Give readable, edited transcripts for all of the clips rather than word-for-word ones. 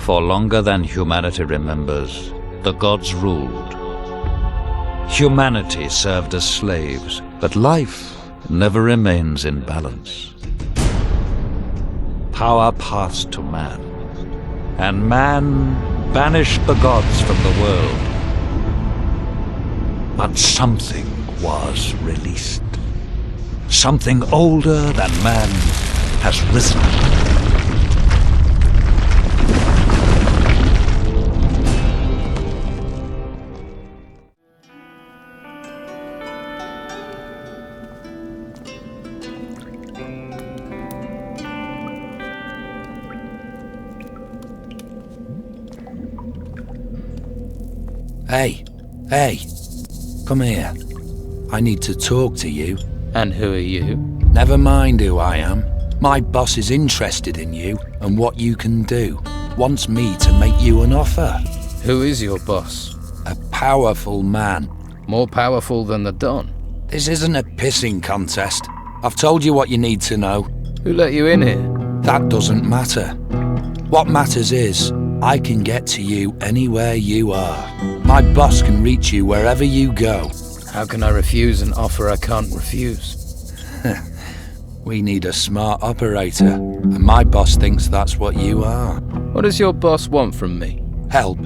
For longer than humanity remembers, the gods ruled. Humanity served as slaves, but life never remains in balance. Power passed to man, and man banished the gods from the world. But something was released. Something older than man has risen. Hey, come here. I need to talk to you. And who are you? Never mind who I am. My boss is interested in you and what you can do. Wants me to make you an offer. Who is your boss? A powerful man. More powerful than the Don? This isn't a pissing contest. I've told you what you need to know. Who let you in here? That doesn't matter. What matters is, I can get to you anywhere you are. My boss can reach you wherever you go. How can I refuse an offer I can't refuse? We need a smart operator, and my boss thinks that's what you are. What does your boss want from me? Help.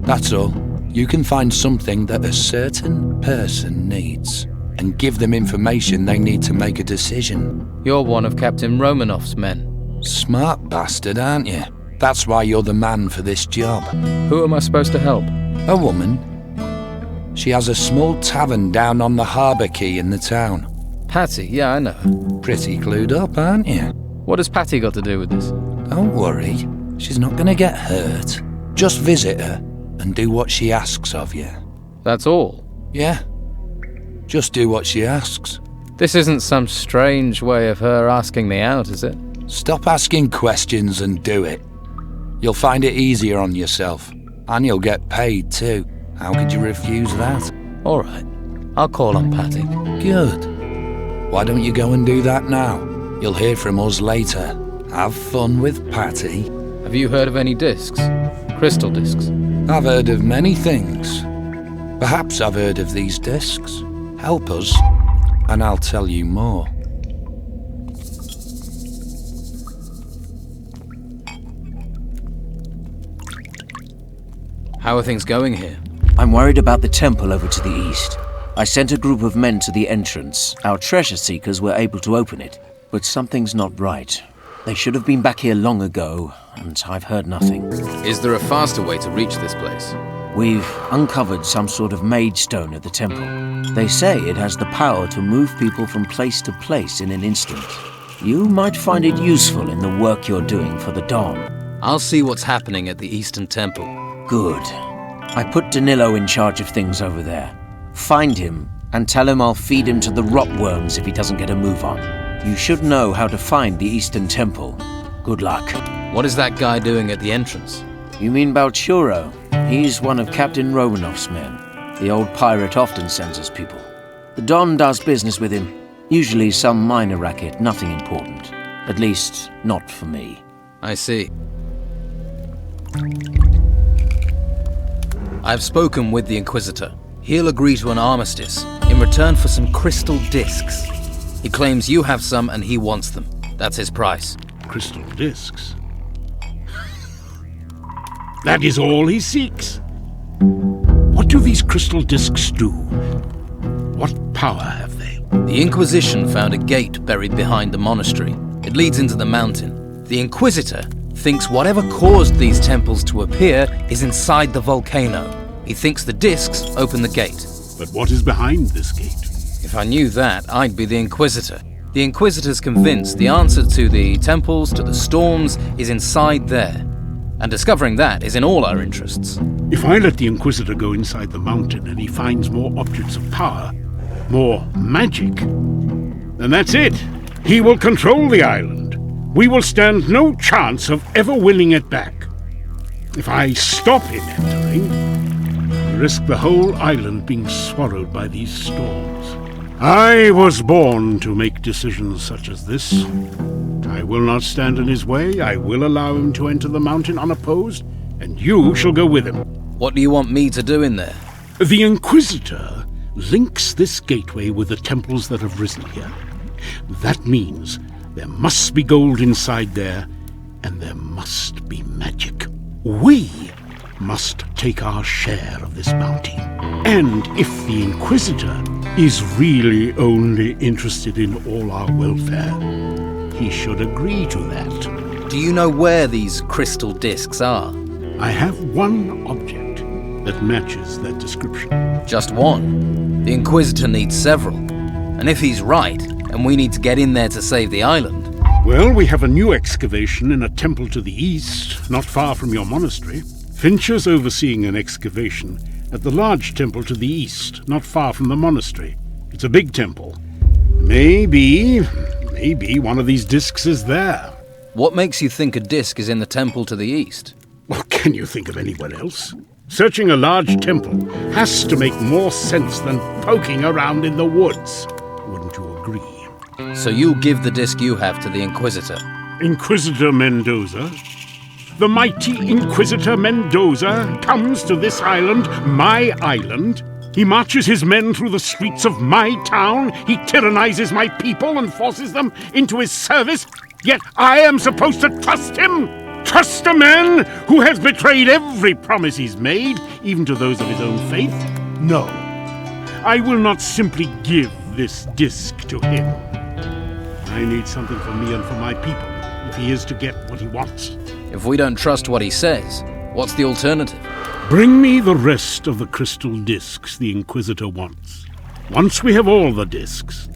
That's all. You can find something that a certain person needs, and give them information they need to make a decision. You're one of Captain Romanoff's men. Smart bastard, aren't you? That's why you're the man for this job. Who am I supposed to help? A woman. She has a small tavern down on the harbour quay in the town. Patty, yeah, I know her. Pretty clued up, aren't you? What has Patty got to do with this? Don't worry. She's not going to get hurt. Just visit her and do what she asks of you. That's all? Yeah. Just do what she asks. This isn't some strange way of her asking me out, is it? Stop asking questions and do it. You'll find it easier on yourself. And you'll get paid too. How could you refuse that? All right. I'll call on Patty. Good. Why don't you go and do that now? You'll hear from us later. Have fun with Patty. Have you heard of any discs? Crystal discs? I've heard of many things. Perhaps I've heard of these discs. Help us, and I'll tell you more. How are things going here? I'm worried about the temple over to the east. I sent a group of men to the entrance. Our treasure seekers were able to open it, but something's not right. They should have been back here long ago, and I've heard nothing. Is there a faster way to reach this place? We've uncovered some sort of mage stone at the temple. They say it has the power to move people from place to place in an instant. You might find it useful in the work you're doing for the Dawn. I'll see what's happening at the Eastern Temple. Good. I put Danilo in charge of things over there. Find him and tell him I'll feed him to the rotworms if he doesn't get a move on. You should know how to find the Eastern Temple. Good luck. What is that guy doing at the entrance? You mean Balchuro? He's one of Captain Romanoff's men. The old pirate often sends us people. The Don does business with him. Usually some minor racket, nothing important. At least, not for me. I see. I've spoken with the Inquisitor. He'll agree to an armistice in return for some crystal discs. He claims you have some and he wants them. That's his price. Crystal discs? That is all he seeks. What do these crystal discs do? What power have they? The Inquisition found a gate buried behind the monastery. It leads into the mountain. The Inquisitor thinks whatever caused these temples to appear is inside the volcano. He thinks the discs open the gate. But what is behind this gate? If I knew that, I'd be the Inquisitor. The Inquisitor's convinced the answer to the temples, to the storms, is inside there. And discovering that is in all our interests. If I let the Inquisitor go inside the mountain and he finds more objects of power, more magic, then that's it. He will control the island. We will stand no chance of ever winning it back. If I stop him entering, I risk the whole island being swallowed by these storms. I was born to make decisions such as this. I will not stand in his way. I will allow him to enter the mountain unopposed, and you shall go with him. What do you want me to do in there? The Inquisitor links this gateway with the temples that have risen here. That means there must be gold inside there, and there must be magic. We must take our share of this bounty. And if the Inquisitor is really only interested in all our welfare, he should agree to that. Do you know where these crystal discs are? I have one object that matches that description. Just one. The Inquisitor needs several. And if he's right, and we need to get in there to save the island... Well, we have a new excavation in a temple to the east, not far from your monastery. Fincher's overseeing an excavation at the large temple to the east, not far from the monastery. It's a big temple. Maybe one of these discs is there. What makes you think a disc is in the temple to the east? Well, can you think of anyone else? Searching a large temple has to make more sense than poking around in the woods. Wouldn't you agree? So you'll give the disc you have to the Inquisitor? Inquisitor Mendoza? The mighty Inquisitor Mendoza comes to this island, my island. He marches his men through the streets of my town. He tyrannizes my people and forces them into his service. Yet I am supposed to trust him? Trust a man who has betrayed every promise he's made, even to those of his own faith? No. I will not simply give this disc to him. I need something for me and for my people, if he is to get what he wants. If we don't trust what he says, what's the alternative? Bring me the rest of the crystal discs the Inquisitor wants. Once we have all the discs,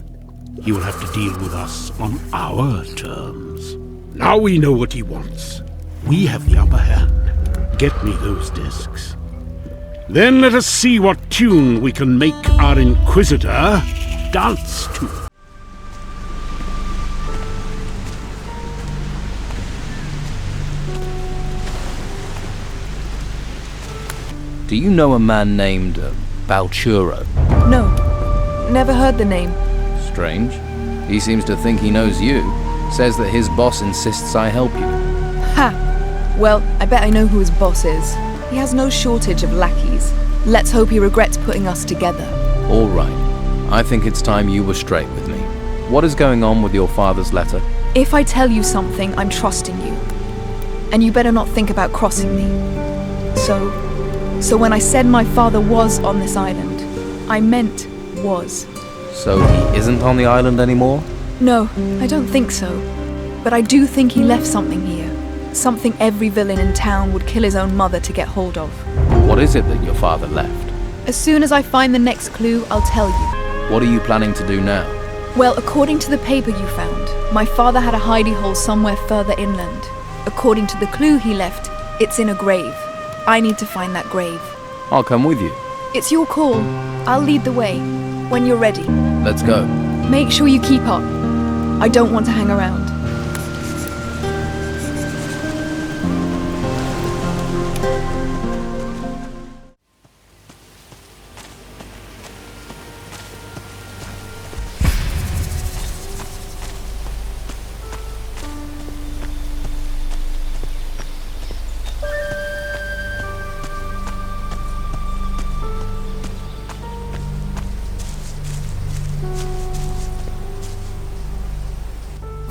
he will have to deal with us on our terms. Now we know what he wants. We have the upper hand. Get me those discs. Then let us see what tune we can make our Inquisitor dance to. Do you know a man named Balchuro? No, never heard the name. Strange. He seems to think he knows you. Says that his boss insists I help you. Ha! Well, I bet I know who his boss is. He has no shortage of lackeys. Let's hope he regrets putting us together. All right. I think it's time you were straight with me. What is going on with your father's letter? If I tell you something, I'm trusting you. And you better not think about crossing me. So when I said my father was on this island, I meant was. So he isn't on the island anymore? No, I don't think so. But I do think he left something here. Something every villain in town would kill his own mother to get hold of. What is it that your father left? As soon as I find the next clue, I'll tell you. What are you planning to do now? Well, according to the paper you found, my father had a hidey hole somewhere further inland. According to the clue he left, it's in a grave. I need to find that grave. I'll come with you. It's your call. I'll lead the way. When you're ready. Let's go. Make sure you keep up. I don't want to hang around.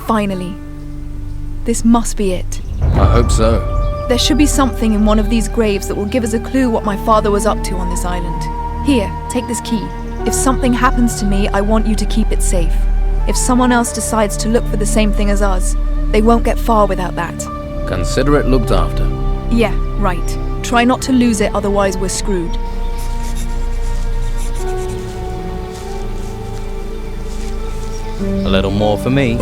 Finally. This must be it. I hope so. There should be something in one of these graves that will give us a clue what my father was up to on this island. Here, take this key. If something happens to me, I want you to keep it safe. If someone else decides to look for the same thing as us, they won't get far without that. Consider it looked after. Yeah, right. Try not to lose it, otherwise we're screwed. A little more for me.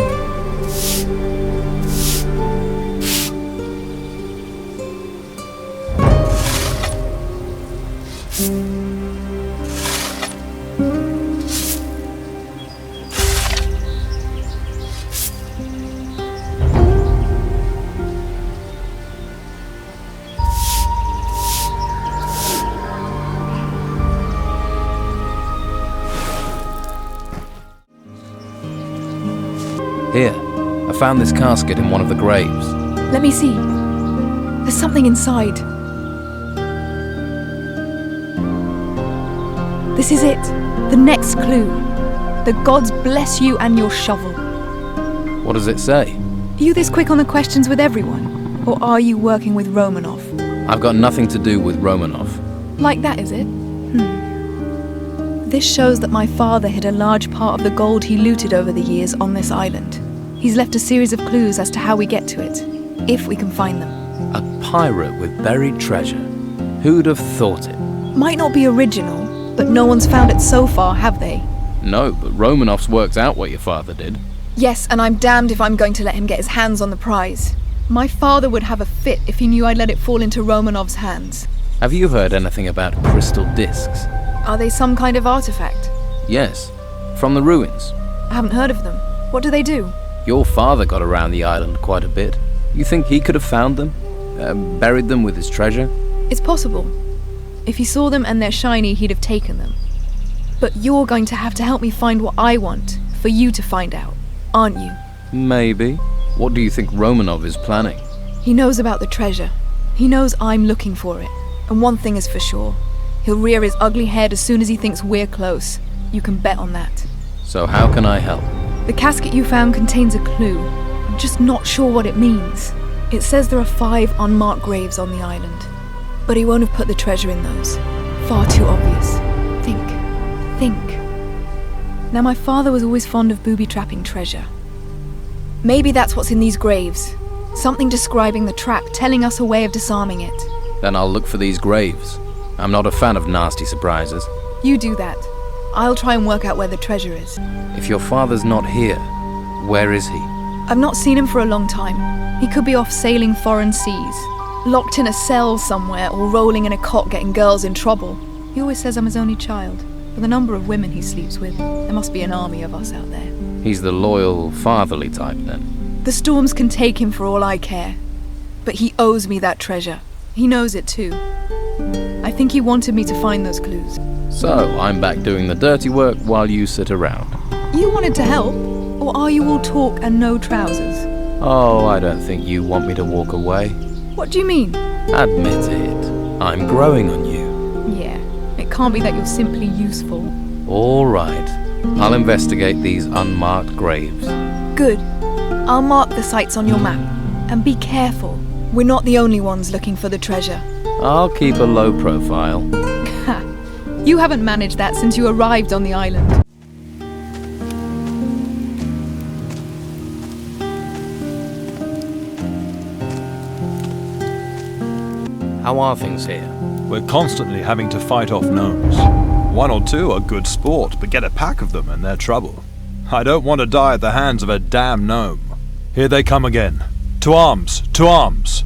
Here, found this casket in one of the graves. Let me see. There's something inside. This is it. The next clue. The gods bless you and your shovel. What does it say? Are you this quick on the questions with everyone? Or are you working with Romanov? I've got nothing to do with Romanov. Like that, is it? This shows that my father hid a large part of the gold he looted over the years on this island. He's left a series of clues as to how we get to it, if we can find them. A pirate with buried treasure. Who'd have thought it? Might not be original, but no one's found it so far, have they? No, but Romanov's worked out what your father did. Yes, and I'm damned if I'm going to let him get his hands on the prize. My father would have a fit if he knew I'd let it fall into Romanov's hands. Have you heard anything about crystal discs? Are they some kind of artifact? Yes, from the ruins. I haven't heard of them. What do they do? Your father got around the island quite a bit. You think he could have found them? Buried them with his treasure? It's possible. If he saw them and they're shiny, he'd have taken them. But you're going to have to help me find what I want, for you to find out, aren't you? Maybe. What do you think Romanov is planning? He knows about the treasure. He knows I'm looking for it. And one thing is for sure. He'll rear his ugly head as soon as he thinks we're close. You can bet on that. So how can I help? The casket you found contains a clue. I'm just not sure what it means. It says there are 5 unmarked graves on the island. But he won't have put the treasure in those. Far too obvious. Think. Now my father was always fond of booby-trapping treasure. Maybe that's what's in these graves. Something describing the trap, telling us a way of disarming it. Then I'll look for these graves. I'm not a fan of nasty surprises. You do that. I'll try and work out where the treasure is. If your father's not here, where is he? I've not seen him for a long time. He could be off sailing foreign seas, locked in a cell somewhere, or rolling in a cot getting girls in trouble. He always says I'm his only child. For the number of women he sleeps with, there must be an army of us out there. He's the loyal, fatherly type, then. The storms can take him for all I care. But he owes me that treasure. He knows it too. I think he wanted me to find those clues. So, I'm back doing the dirty work while you sit around. You wanted to help? Or are you all talk and no trousers? Oh, I don't think you want me to walk away. What do you mean? Admit it. I'm growing on you. Yeah, it can't be that you're simply useful. All right. I'll investigate these unmarked graves. Good. I'll mark the sites on your map. And be careful. We're not the only ones looking for the treasure. I'll keep a low profile. Ha! You haven't managed that since you arrived on the island. How are things here? We're constantly having to fight off gnomes. 1 or 2 are good sport, but get a pack of them and they're trouble. I don't want to die at the hands of a damn gnome. Here they come again. To arms! To arms!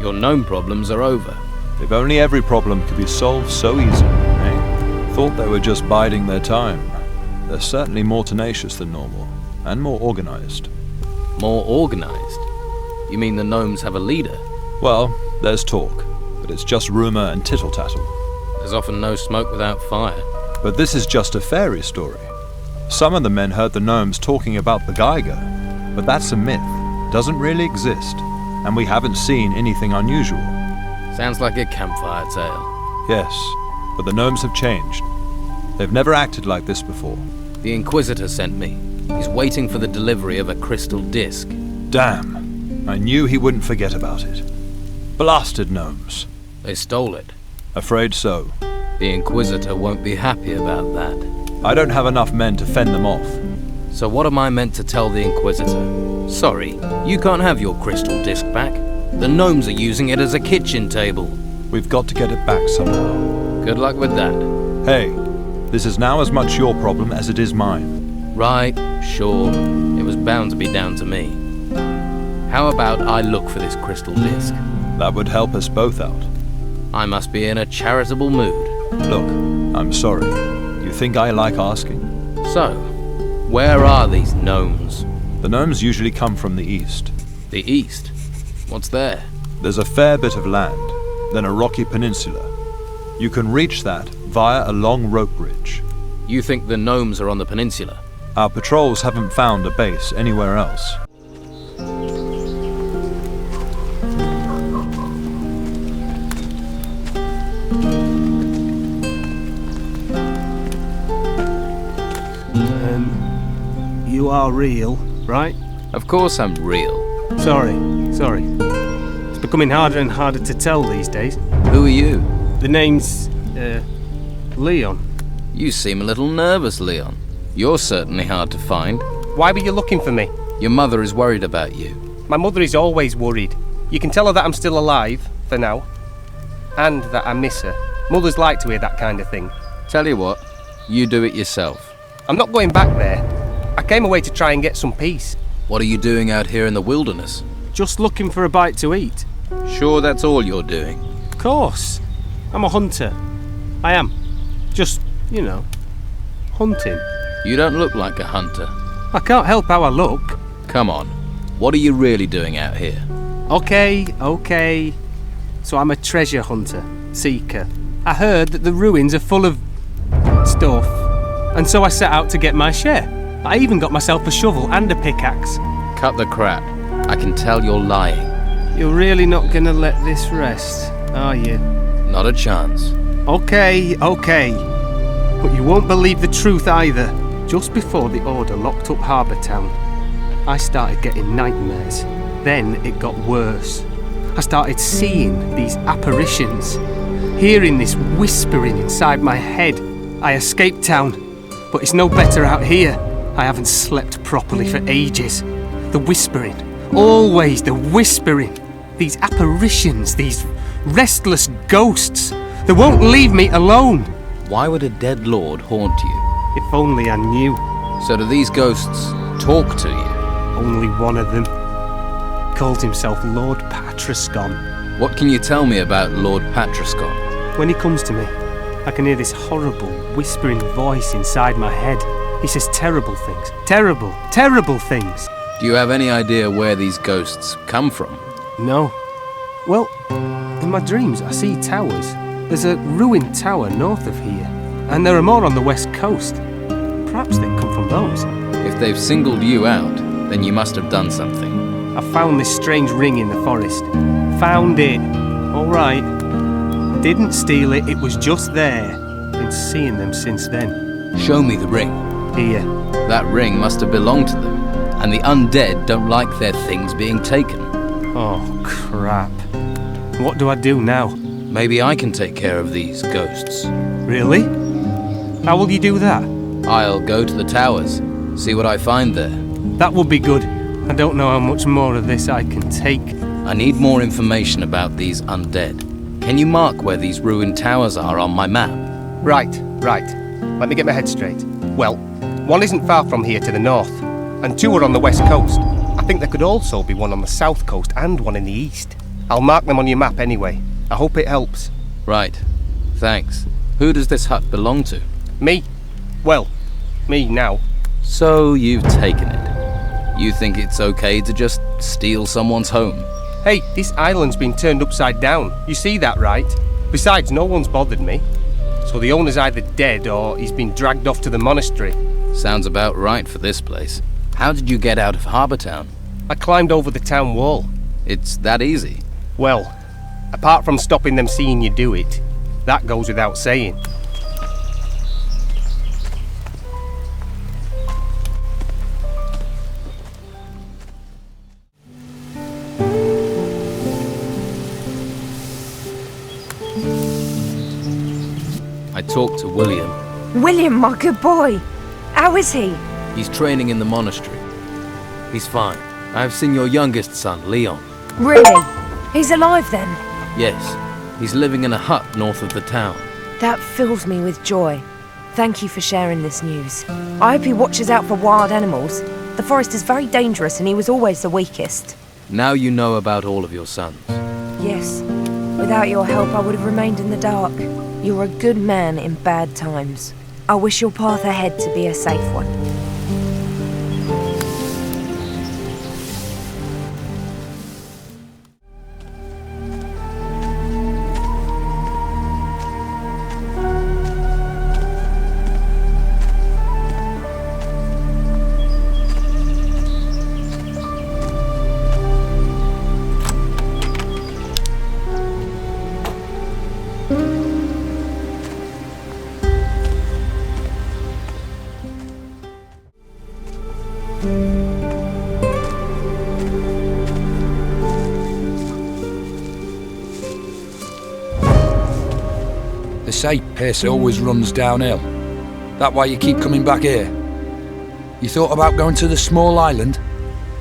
Your gnome problems are over. If only every problem could be solved so easily, eh? Thought they were just biding their time. They're certainly more tenacious than normal, and more organized. More organized? You mean the gnomes have a leader? Well, there's talk, but it's just rumor and tittle-tattle. There's often no smoke without fire. But this is just a fairy story. Some of the men heard the gnomes talking about the Geiger, but that's a myth, doesn't really exist, and we haven't seen anything unusual. Sounds like a campfire tale. Yes, but the gnomes have changed. They've never acted like this before. The Inquisitor sent me. He's waiting for the delivery of a crystal disc. Damn, I knew he wouldn't forget about it. Blasted gnomes. They stole it. Afraid so. The Inquisitor won't be happy about that. I don't have enough men to fend them off. So what am I meant to tell the Inquisitor? Sorry, you can't have your crystal disc back. The gnomes are using it as a kitchen table. We've got to get it back somehow. Good luck with that. Hey, this is now as much your problem as it is mine. Right, sure. It was bound to be down to me. How about I look for this crystal disc? That would help us both out. I must be in a charitable mood. Look, I'm sorry. You think I like asking? So, where are these gnomes? The gnomes usually come from the east. The east? What's there? There's a fair bit of land, then a rocky peninsula. You can reach that via a long rope bridge. You think the gnomes are on the peninsula? Our patrols haven't found a base anywhere else. You are real, right? Of course I'm real. Sorry. It's becoming harder and harder to tell these days. Who are you? The name's, Leon. You seem a little nervous, Leon. You're certainly hard to find. Why were you looking for me? Your mother is worried about you. My mother is always worried. You can tell her that I'm still alive, for now. And that I miss her. Mothers like to hear that kind of thing. Tell you what, you do it yourself. I'm not going back there. I came away to try and get some peace. What are you doing out here in the wilderness? Just looking for a bite to eat. Sure that's all you're doing? Of course. I'm a hunter. I am. Just, hunting. You don't look like a hunter. I can't help how I look. Come on, what are you really doing out here? Okay. So I'm a treasure hunter, seeker. I heard that the ruins are full of stuff, and so I set out to get my share. I even got myself a shovel and a pickaxe. Cut the crap. I can tell you're lying. You're really not gonna let this rest, are you? Not a chance. Okay. But you won't believe the truth either. Just before the Order locked up Harbour Town, I started getting nightmares. Then it got worse. I started seeing these apparitions, hearing this whispering inside my head. I escaped town, but it's no better out here. I haven't slept properly for ages. The whispering, always the whispering. These apparitions, these restless ghosts, they won't leave me alone. Why would a dead lord haunt you? If only I knew. So do these ghosts talk to you? Only one of them. Called himself Lord Patrascon. What can you tell me about Lord Patrascon? When he comes to me, I can hear this horrible, whispering voice inside my head. He says terrible things. Terrible things. Do you have any idea where these ghosts come from? No. Well, in my dreams I see towers. There's a ruined tower north of here, and there are more on the west coast. Perhaps they come from those. If they've singled you out, then you must have done something. I found this strange ring in the forest. Found it. All right. Didn't steal it, it was just there. Been seeing them since then. Show me the ring. Here. That ring must have belonged to them, and the undead don't like their things being taken. Oh, crap. What do I do now? Maybe I can take care of these ghosts. Really? How will you do that? I'll go to the towers, see what I find there. That would be good. I don't know how much more of this I can take. I need more information about these undead. Can you mark where these ruined towers are on my map? Right. Let me get my head straight. Well, one isn't far from here to the north, and two are on the west coast. I think there could also be one on the south coast and one in the east. I'll mark them on your map anyway. I hope it helps. Right. Thanks. Who does this hut belong to? Me. Well, me now. So you've taken it. You think it's okay to just steal someone's home? Hey, this island's been turned upside down. You see that, right? Besides, no one's bothered me. So the owner's either dead or he's been dragged off to the monastery. Sounds about right for this place. How did you get out of Harbour Town? I climbed over the town wall. It's that easy. Well, apart from stopping them seeing you do it, that goes without saying. I talked to William. William, my good boy. How is he? He's training in the monastery. He's fine. I've seen your youngest son, Leon. Really? He's alive then? Yes, he's living in a hut north of the town. That fills me with joy. Thank you for sharing this news. I hope he watches out for wild animals. The forest is very dangerous and he was always the weakest. Now you know about all of your sons. Yes. Without your help, I would have remained in the dark. You're a good man in bad times. I wish your path ahead to be a safe one. They say pace always runs downhill. That why you keep coming back here? You thought about going to the small island?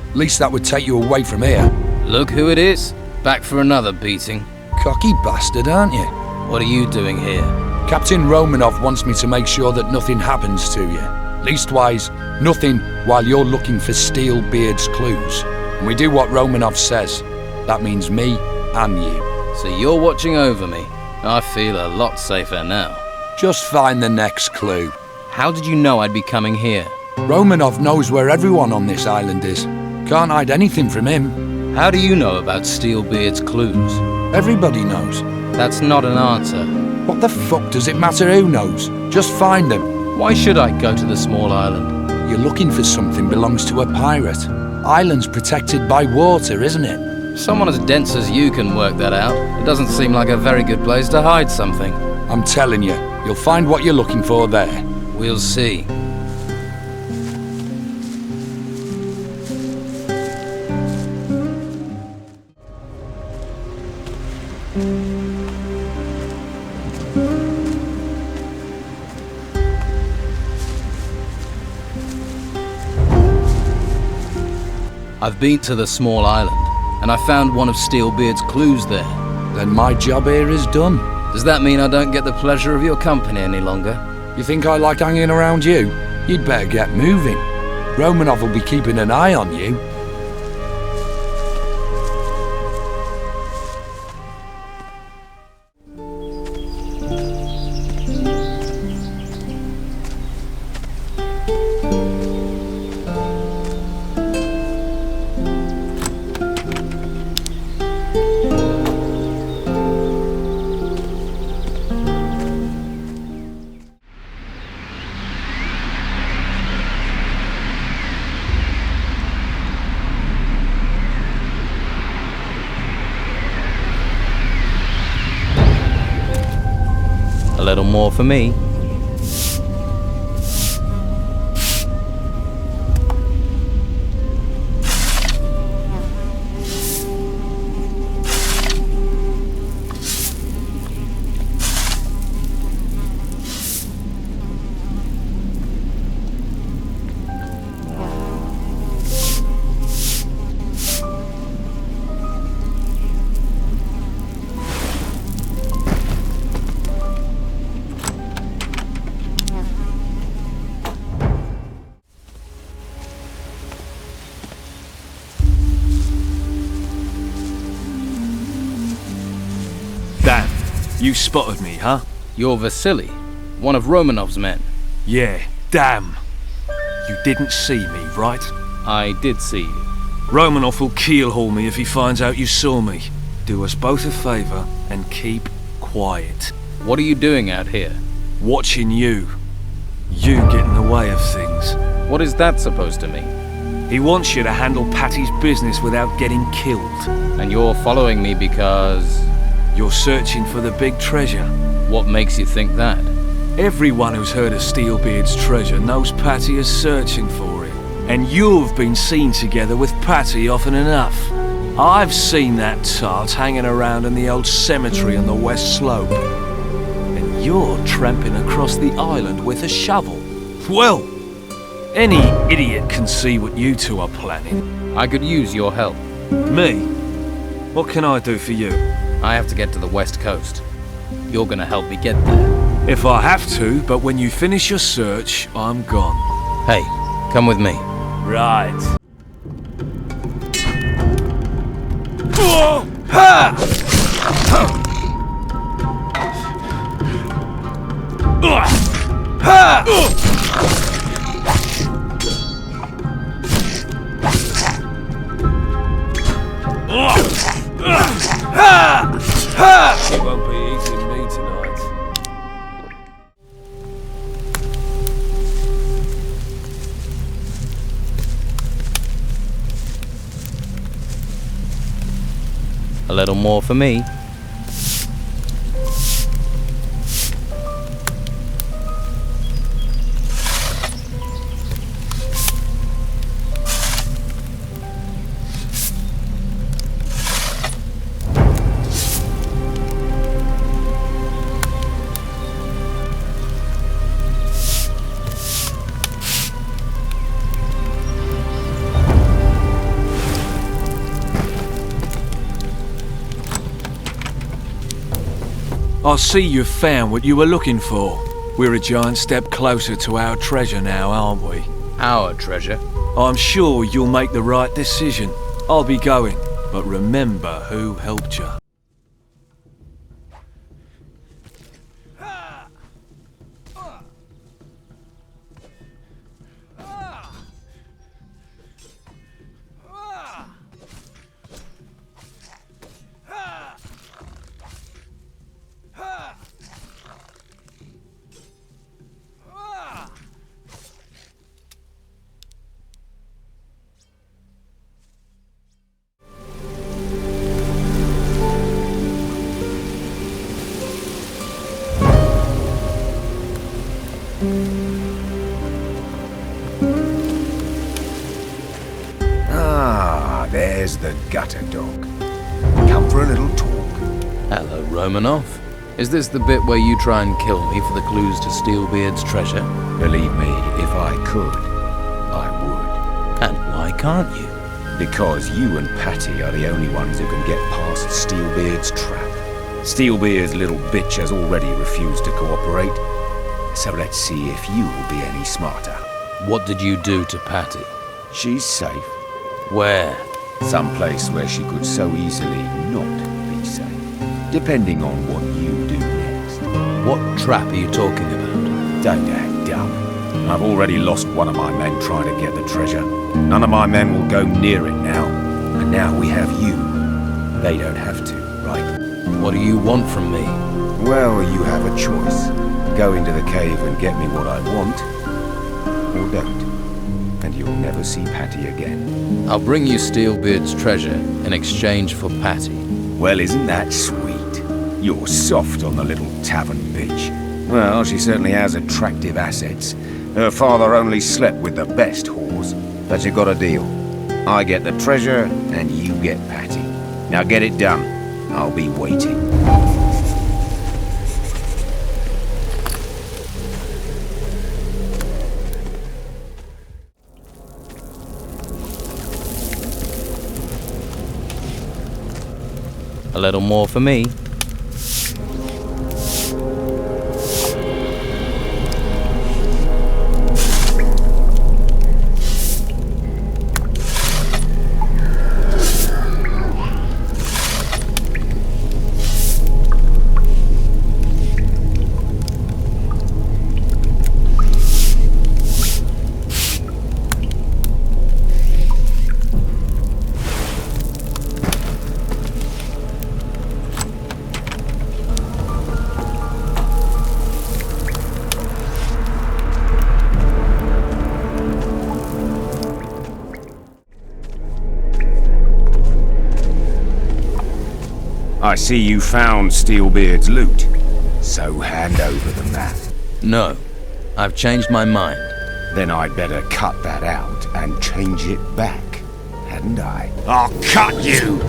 At least that would take you away from here. Look who it is. Back for another beating. Cocky bastard, aren't you? What are you doing here? Captain Romanov wants me to make sure that nothing happens to you. Leastwise, nothing while you're looking for Steelbeard's clues. And we do what Romanov says. That means me and you. So you're watching over me. I feel a lot safer now. Just find the next clue. How did you know I'd be coming here? Romanov knows where everyone on this island is. Can't hide anything from him. How do you know about Steelbeard's clues? Everybody knows. That's not an answer. What the fuck does it matter who knows? Just find them. Why should I go to the small island? You're looking for something belongs to a pirate. Island's protected by water, isn't it? Someone as dense as you can work that out. It doesn't seem like a very good place to hide something. I'm telling you, you'll find what you're looking for there. We'll see. I've been to the small island, and I found one of Steelbeard's clues there. Then my job here is done. Does that mean I don't get the pleasure of your company any longer? You think I like hanging around you? You'd better get moving. Romanov will be keeping an eye on you. A little more for me. Damn, you spotted me, huh? You're Vasily, one of Romanov's men. Yeah, damn. You didn't see me, right? I did see you. Romanov will keelhaul me if he finds out you saw me. Do us both a favour and keep quiet. What are you doing out here? Watching you. You get in the way of things. What is that supposed to mean? He wants you to handle Patty's business without getting killed. And you're following me because... You're searching for the big treasure. What makes you think that? Everyone who's heard of Steelbeard's treasure knows Patty is searching for it. And you've been seen together with Patty often enough. I've seen that tart hanging around in the old cemetery on the west slope. And you're tramping across the island with a shovel. Well, any idiot can see what you two are planning. I could use your help. Me? What can I do for you? I have to get to the west coast. You're gonna help me get there. If I have to, but when you finish your search, I'm gone. Hey, come with me. Right. It won't be easy on me tonight. A little more for me. I see you've found what you were looking for. We're a giant step closer to our treasure now, aren't we? Our treasure? I'm sure you'll make the right decision. I'll be going, but remember who helped you. There's the gutter dog. Come for a little talk. Hello, Romanov. Is this the bit where you try and kill me for the clues to Steelbeard's treasure? Believe me, if I could, I would. And why can't you? Because you and Patty are the only ones who can get past Steelbeard's trap. Steelbeard's little bitch has already refused to cooperate. So let's see if you will be any smarter. What did you do to Patty? She's safe. Where? Someplace where she could so easily not be safe. Depending on what you do next. What trap are you talking about? Don't act dumb. I've already lost one of my men trying to get the treasure. None of my men will go near it now. And now we have you. They don't have to, right? What do you want from me? Well, you have a choice. Go into the cave and get me what I want, or don't. And you'll never see Patty again. I'll bring you Steelbeard's treasure in exchange for Patty. Well, isn't that sweet? You're soft on the little tavern bitch. Well, she certainly has attractive assets. Her father only slept with the best whores. But you got a deal. I get the treasure, and you get Patty. Now get it done. I'll be waiting. A little more for me. I see you found Steelbeard's loot. So hand over the map. No, I've changed my mind. Then I'd better cut that out and change it back, hadn't I? I'll cut you!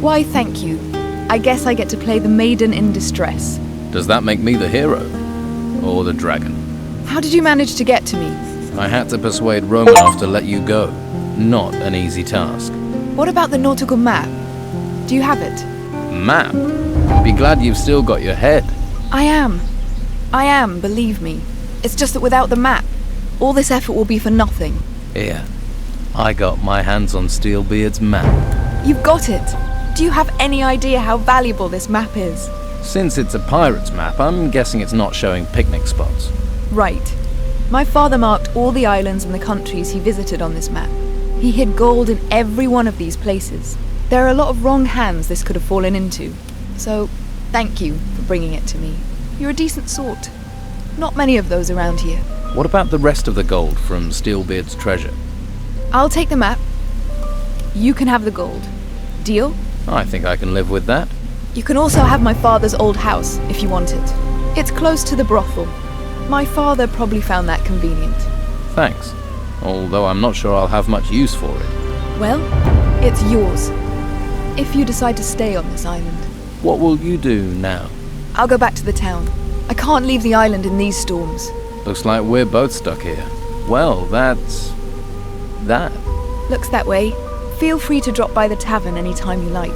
Why, thank you. I guess I get to play the maiden in distress. Does that make me the hero? Or the dragon? How did you manage to get to me? I had to persuade Romanov to let you go. Not an easy task. What about the nautical map? Do you have it? Map? Be glad you've still got your head. I am, believe me. It's just that without the map, all this effort will be for nothing. Here. I got my hands on Steelbeard's map. You've got it. Do you have any idea how valuable this map is? Since it's a pirate's map, I'm guessing it's not showing picnic spots. Right. My father marked all the islands and the countries he visited on this map. He hid gold in every one of these places. There are a lot of wrong hands this could have fallen into. So, thank you for bringing it to me. You're a decent sort. Not many of those around here. What about the rest of the gold from Steelbeard's treasure? I'll take the map. You can have the gold. Deal? I think I can live with that. You can also have my father's old house, if you want it. It's close to the brothel. My father probably found that convenient. Thanks. Although I'm not sure I'll have much use for it. Well, it's yours. If you decide to stay on this island. What will you do now? I'll go back to the town. I can't leave the island in these storms. Looks like we're both stuck here. Well, that's... that. Looks that way. Feel free to drop by the tavern any time you like.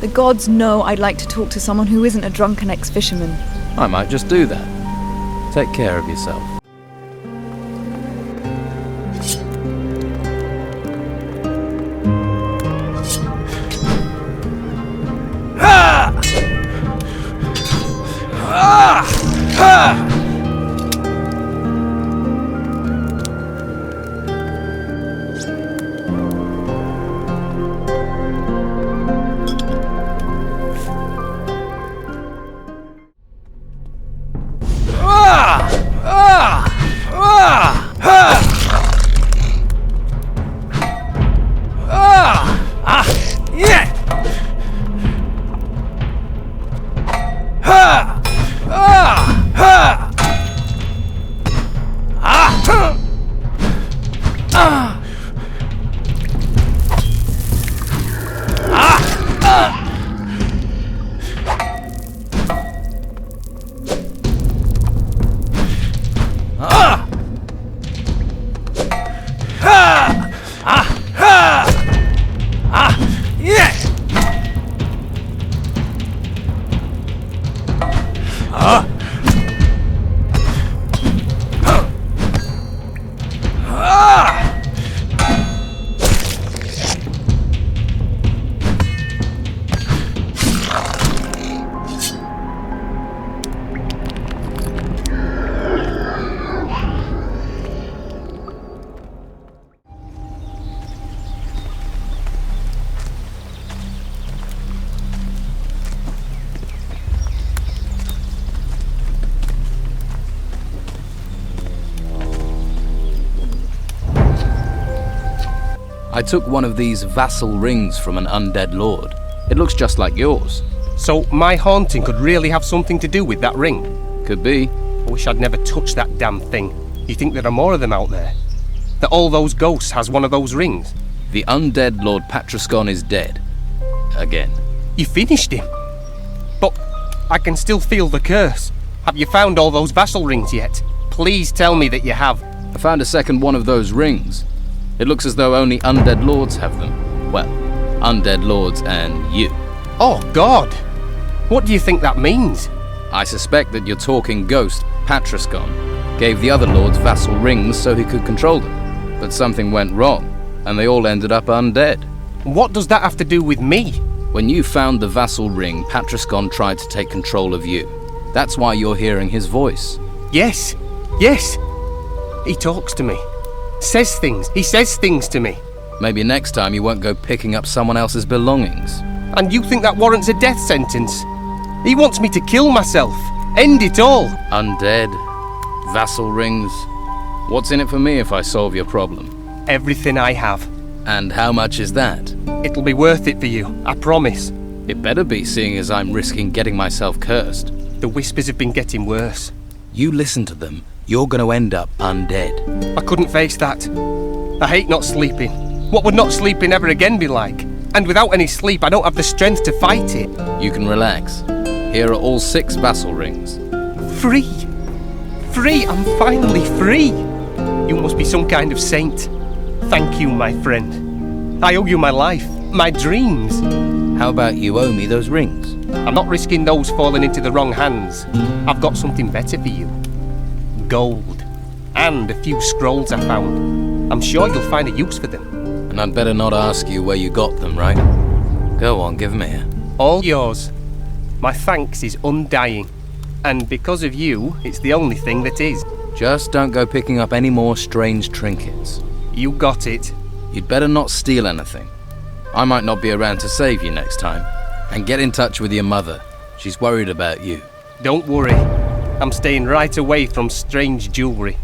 The gods know I'd like to talk to someone who isn't a drunken ex-fisherman. I might just do that. Take care of yourself. I took one of these vassal rings from an undead lord. It looks just like yours. So my haunting could really have something to do with that ring? Could be. I wish I'd never touched that damn thing. You think there are more of them out there? That all those ghosts has one of those rings? The undead Lord Patrascon is dead. Again. You finished him? But I can still feel the curse. Have you found all those vassal rings yet? Please tell me that you have. I found a second one of those rings. It looks as though only undead lords have them. Well, undead lords and you. Oh, God! What do you think that means? I suspect that your talking ghost, Patrascon, gave the other lords vassal rings so he could control them. But something went wrong, and they all ended up undead. What does that have to do with me? When you found the vassal ring, Patrascon tried to take control of you. That's why you're hearing his voice. Yes, yes! He talks to me. Says things. He says things to me. Maybe next time you won't go picking up someone else's belongings. And you think that warrants a death sentence? He wants me to kill myself. End it all. Undead. Vassal rings. What's in it for me if I solve your problem? Everything I have. And how much is that? It'll be worth it for you, I promise. It better be, seeing as I'm risking getting myself cursed. The whispers have been getting worse. You listen to them, you're going to end up undead. I couldn't face that. I hate not sleeping. What would not sleeping ever again be like? And without any sleep, I don't have the strength to fight it. You can relax. Here are all 6 vassal rings. Free! Free! I'm finally free! You must be some kind of saint. Thank you, my friend. I owe you my life, my dreams. How about you owe me those rings? I'm not risking those falling into the wrong hands. I've got something better for you. Gold. And a few scrolls I found. I'm sure you'll find a use for them. And I'd better not ask you where you got them, right? Go on, give 'em here. All yours. My thanks is undying. And because of you, it's the only thing that is. Just don't go picking up any more strange trinkets. You got it. You'd better not steal anything. I might not be around to save you next time. And get in touch with your mother. She's worried about you. Don't worry. I'm staying right away from strange jewellery.